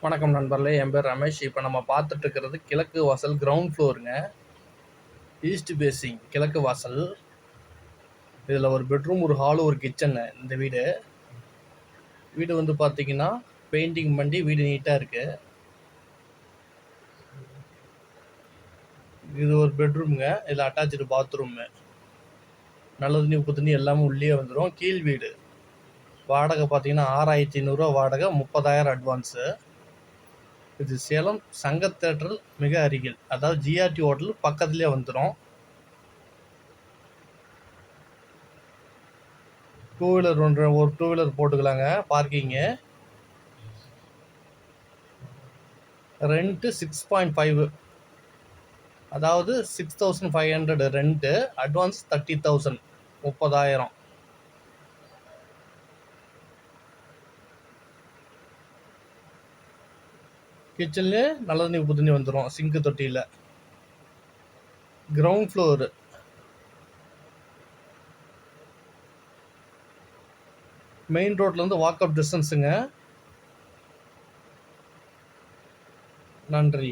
வணக்கம் நண்பர்களே, என் பேர் ரமேஷ். இப்போ நம்ம பார்த்துட்டு இருக்கிறது கிழக்கு வாசல் கிரவுண்ட் ஃப்ளோருங்க. ஈஸ்ட் பேசிங் கிழக்கு வாசல். இதில் ஒரு பெட்ரூம், ஒரு ஹாலு, ஒரு கிச்சனு. இந்த வீடு வந்து பார்த்தீங்கன்னா பெயிண்டிங் பண்ணி வீடு நீட்டாக இருக்குது. இது ஒரு பெட்ரூம்ங்க. இதில் அட்டாச்சு பாத்ரூமு, நல்ல தண்ணி உப்பு தண்ணி எல்லாமே உள்ளே வந்துடும். கீழ் வீடு. வாடகை பார்த்தீங்கன்னா 6500 வாடகை, 30,000 அட்வான்ஸு. இது சேலம் சங்க தேட்டர் மிக அருகில், அதாவது ஜிஆர்டி ஹோட்டல் பக்கத்துலேயே வந்துடும். டூ வீலர் ஒரு டூ வீலர் போட்டுக்கலாங்க. பார்க்கிங்கு ரெண்ட்டு 6.5, அதாவது 6500 ரெண்ட்டு. அட்வான்ஸ் 30,000, 30,000. கிச்சன்லேயே நல்ல தண்ணி உப்பு தண்ணி வந்துடும் சிங்கு தொட்டியில். Ground floor. மெயின் ரோட்லேருந்து வாக் அப் டிஸ்டன்ஸுங்க. நன்றி.